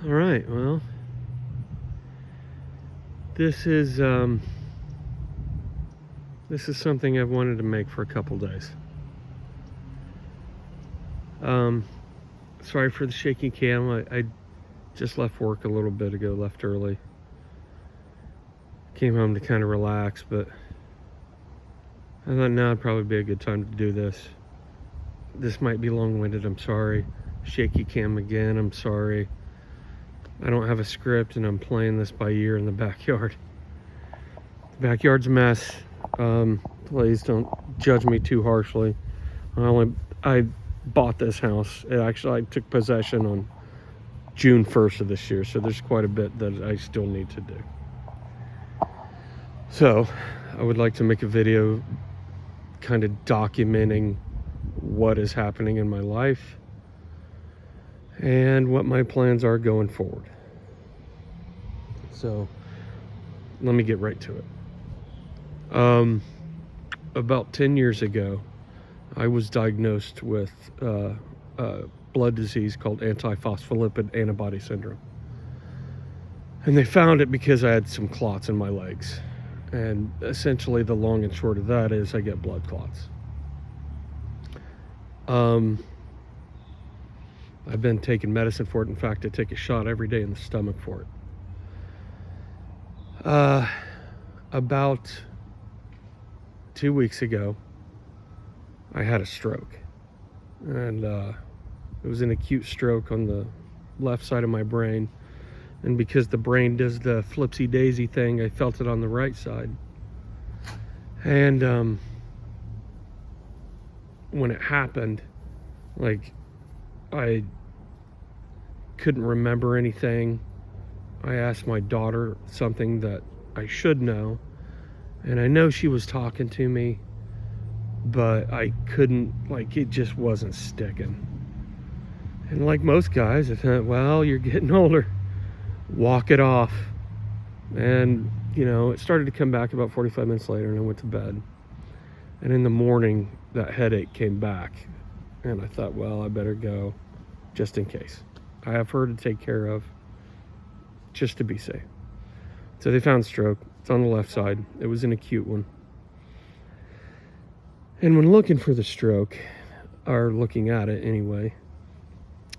All right, well, this is something I've wanted to make for a couple days. Sorry for the shaky cam. I just left work a little bit ago, left early. Came home to kind of relax, but I thought now would probably be a good time to do this. This might be long-winded, I'm sorry. Shaky cam again, I'm sorry. I don't have a script and I'm playing this by ear in the backyard. The backyard's a mess. Please don't judge me too harshly. I bought this house. I took possession on June 1st of this year, so there's quite a bit that I still need to do. So I would like to make a video kind of documenting what is happening in my life and what my plans are going forward. So let me get right to it. About 10 years ago, I was diagnosed with a blood disease called antiphospholipid antibody syndrome. And they found it because I had some clots in my legs. And essentially the long and short of that is I get blood clots. I've been taking medicine for it. In fact, I take a shot every day in the stomach for it. About 2 weeks ago, I had a stroke. And it was an acute stroke on the left side of my brain. And because the brain does the flipsy daisy thing, I felt it on the right side. And when it happened, I couldn't remember anything. I asked my daughter something that I should know, and I know she was talking to me, but I couldn't, it just wasn't sticking. And like most guys, I thought, well, you're getting older, walk it off. And it started to come back about 45 minutes later, and I went to bed. And in the morning, that headache came back, and I thought, well, I better go just in case. I have her to take care of, just to be safe. So they found stroke. It's on the left side. It was an acute one. And when looking for the stroke, or looking at it anyway,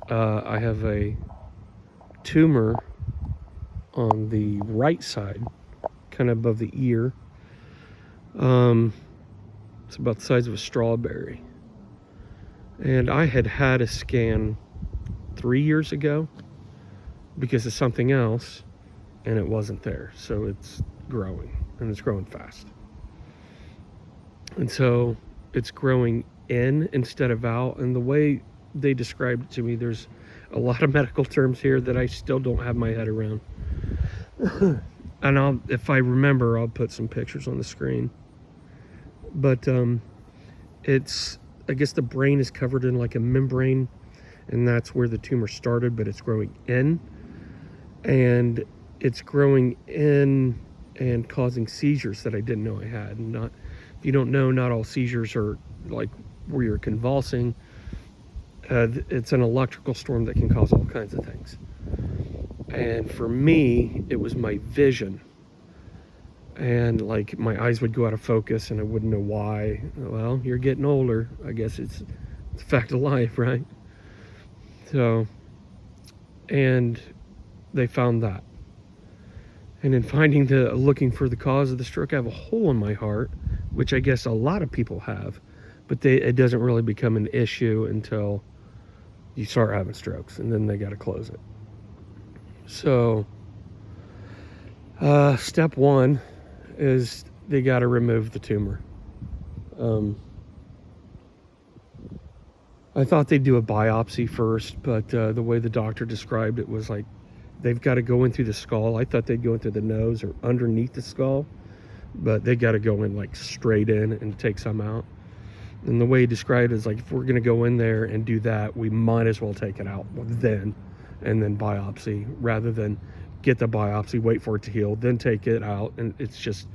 I have a tumor on the right side, kind of above the ear. It's about the size of a strawberry. And I had a scan 3 years ago because of something else, and it wasn't there. So it's growing, and it's growing fast. And so it's growing in instead of out. And the way they described it to me, there's a lot of medical terms here that I still don't have my head around. And if I remember, I'll put some pictures on the screen. But I guess the brain is covered in like a membrane, and that's where the tumor started, but it's growing in. And it's growing in and causing seizures that I didn't know I had. And if you don't know, not all seizures are like where you're convulsing. It's an electrical storm that can cause all kinds of things. And for me, it was my vision. And my eyes would go out of focus and I wouldn't know why. Well, you're getting older. I guess it's a fact of life, right? So, and they found that. And in looking for the cause of the stroke, I have a hole in my heart, which I guess a lot of people have, but it doesn't really become an issue until you start having strokes, and then they got to close it. So, step one is they got to remove the tumor. I thought they'd do a biopsy first, but the way the doctor described it was they've got to go in through the skull. I thought they'd go in through the nose or underneath the skull, but they got to go in straight in and take some out. And the way he described it is if we're going to go in there and do that, we might as well take it out then, and then biopsy, rather than get the biopsy, wait for it to heal, then take it out. And it's just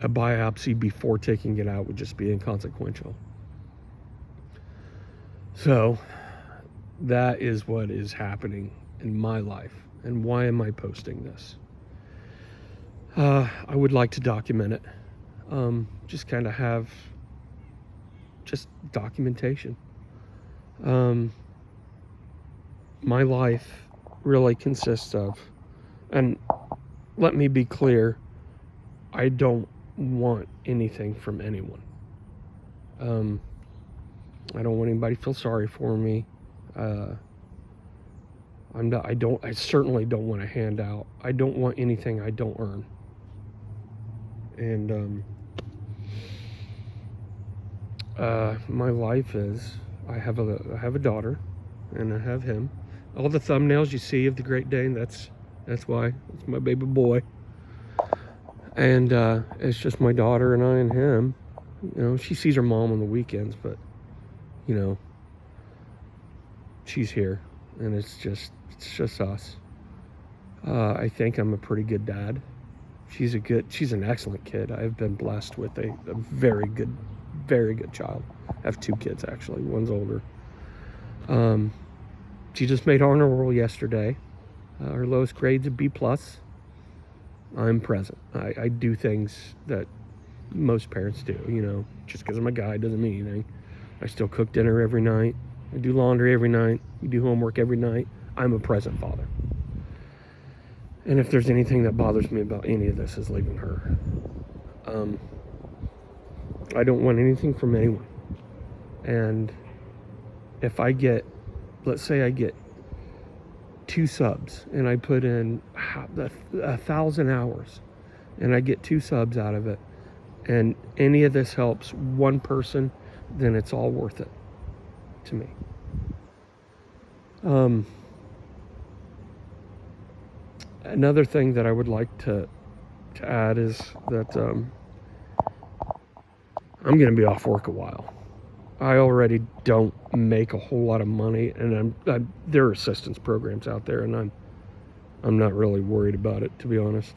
a biopsy before taking it out would just be inconsequential. So that is what is happening in my life And why am I posting this? I would like to document it. Just kind of have just documentation. My life really consists of, and let me be clear, I don't want anything from anyone. I don't want anybody to feel sorry for me. I certainly don't want a handout. I don't want anything I don't earn. And my life is, I have a daughter, and I have him. All the thumbnails you see of the Great Dane, that's why. It's my baby boy. And it's just my daughter and I and him. You know, she sees her mom on the weekends, but you know, she's here, and it's just us. I think I'm a pretty good dad. She's an excellent kid. I've been blessed with a very good child. I have 2 kids actually. One's older. She just made honor roll yesterday. Her lowest grade's a B+. I'm present. I do things that most parents do. You know, just because I'm a guy doesn't mean anything. I still cook dinner every night. I do laundry every night. We do homework every night. I'm a present father. And if there's anything that bothers me about any of this is leaving her. I don't want anything from anyone. And if I get, let's say I get 2 subs and I put in 1,000 hours and I get 2 subs out of it, and any of this helps one person, then it's all worth it to me. Another thing that I would like to add is that I'm going to be off work a while. I already don't make a whole lot of money, and there are assistance programs out there, and I'm not really worried about it, to be honest.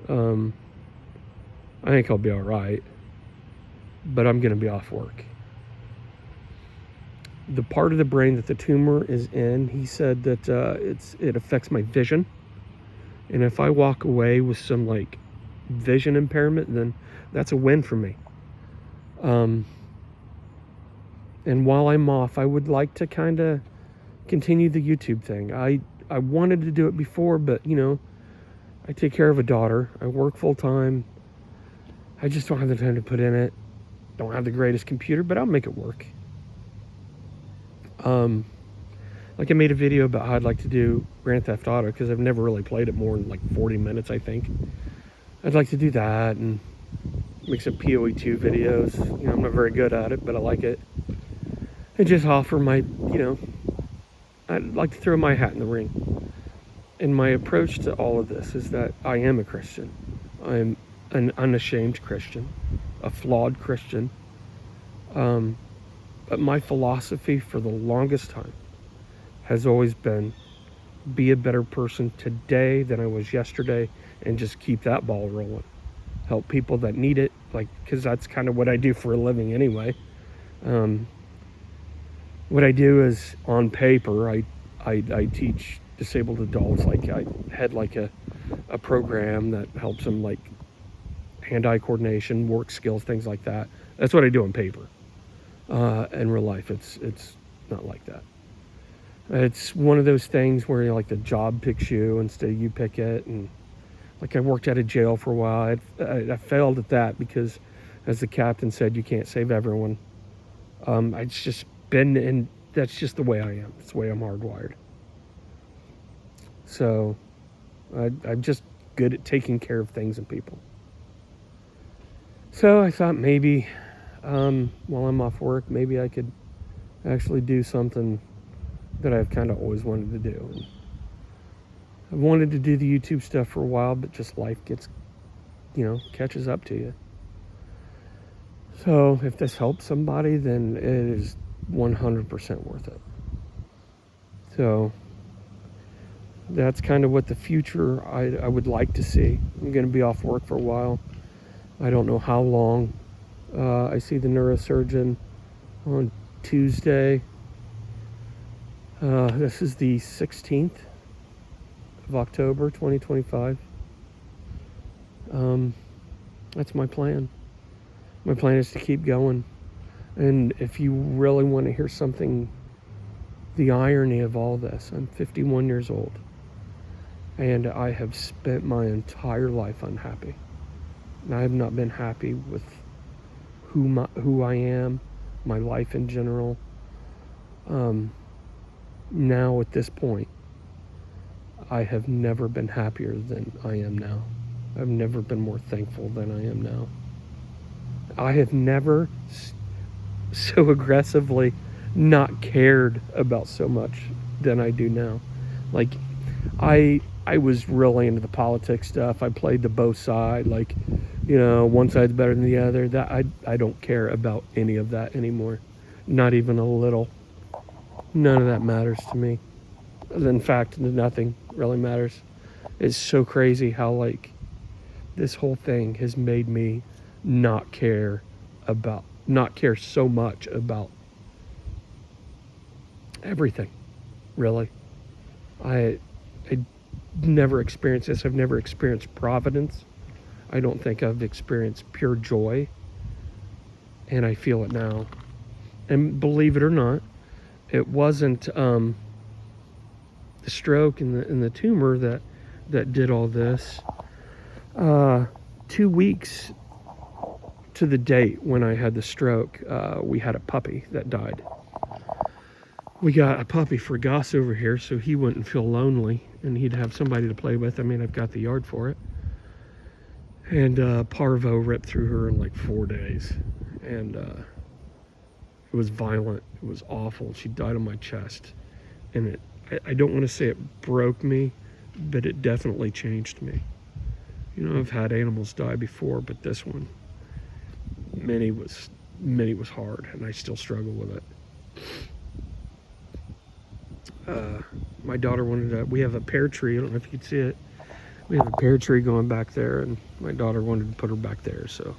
I think I'll be all right, but I'm going to be off work. The part of the brain that the tumor is in, he said that it affects my vision. And if I walk away with some like vision impairment, then that's a win for me. And while I'm off, I would like to kind of continue the YouTube thing. I wanted to do it before, but you know, I take care of a daughter. I work full time. I just don't have the time to put in it. Don't have the greatest computer, but I'll make it work. Like I made a video about how I'd like to do Grand Theft Auto because I've never really played it more than like 40 minutes, I think. I'd like to do that and make some PoE2 videos. You know, I'm not very good at it, but I like it. And just offer my, you know, I'd like to throw my hat in the ring. And my approach to all of this is that I am a Christian. I'm an unashamed Christian, a flawed Christian. But my philosophy for the longest time has always been be a better person today than I was yesterday, and just keep that ball rolling. Help people that need it, like, because that's kind of what I do for a living anyway. What I do is, on paper, I teach disabled adults. Like I had like a program that helps them like hand-eye coordination, work skills, things like that. That's what I do on paper. In real life, it's not like that. It's one of those things where like the job picks you instead of you pick it. And like I worked out of jail for a while. I failed at that because, as the captain said, you can't save everyone. It's just been, and that's just the way I am. It's the way I'm hardwired. So I'm just good at taking care of things and people. So I thought maybe while I'm off work, maybe I could actually do something that I've kind of always wanted to do. And I've wanted to do the YouTube stuff for a while, but just life gets, you know, catches up to you. So if this helps somebody, then it is 100% worth it. So that's kind of what the future I would like to see. I'm going to be off work for a while. I don't know how long. I see the neurosurgeon on Tuesday. This is the 16th. of October 2025. That's my plan. My plan is to keep going. And if you really want to hear something, the irony of all this, I'm 51 years old. And I have spent my entire life unhappy. And I have not been happy with who I am, my life in general. Now at this point, I have never been happier than I am now. I've never been more thankful than I am now. I have never so aggressively not cared about so much than I do now. Like, I was really into the politics stuff. I played the both side, like, one side's better than the other. That I don't care about any of that anymore. Not even a little. None of that matters to me. In fact, nothing really matters. It's so crazy how, like, this whole thing has made me not care so much about everything, really. I never experienced this. I've never experienced providence. I don't think I've experienced pure joy, and I feel it now. And believe it or not, it wasn't the stroke and the tumor that did all this. 2 weeks to the date when I had the stroke, we had a puppy that died. We got a puppy for Gus over here so he wouldn't feel lonely and he'd have somebody to play with. I mean, I've got the yard for it. And parvo ripped through her in like 4 days. And it was violent. It was awful. She died on my chest. And I don't want to say it broke me, but it definitely changed me. I've had animals die before, but this one, many was hard, and I still struggle with it. My daughter we have a pear tree. I don't know if you can see it. We have a pear tree going back there, and my daughter wanted to put her back there, so.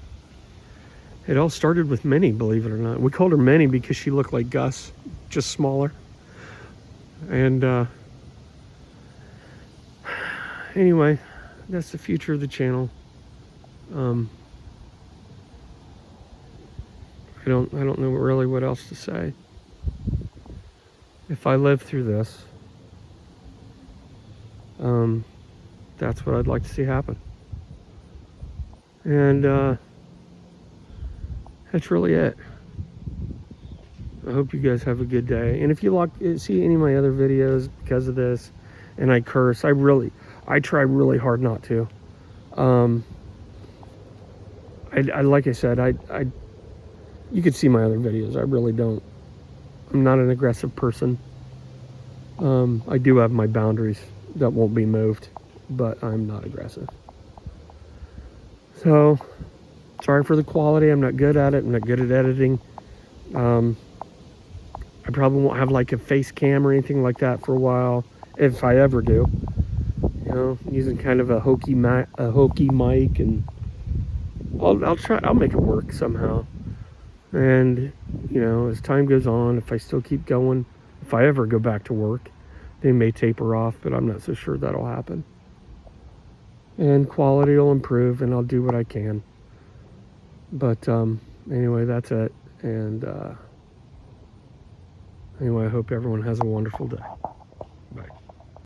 It all started with Minnie, believe it or not. We called her Minnie because she looked like Gus, just smaller. And anyway, that's the future of the channel. I don't know really what else to say. If I live through this, that's what I'd like to see happen. And that's really it. I hope you guys have a good day. And if you see any of my other videos because of this, and I curse, I try really hard not to. Like I said, you could see my other videos. I really don't. I'm not an aggressive person. I do have my boundaries that won't be moved, but I'm not aggressive. So, sorry for the quality. I'm not good at it. I'm not good at editing. I probably won't have like a face cam or anything like that for a while, if I ever do. Using kind of a hokey mic, and I'll make it work somehow. And as time goes on, if I still keep going, if I ever go back to work, they may taper off, but I'm not so sure that'll happen. And quality will improve, and I'll do what I can. But anyway, that's it. And anyway, I hope everyone has a wonderful day.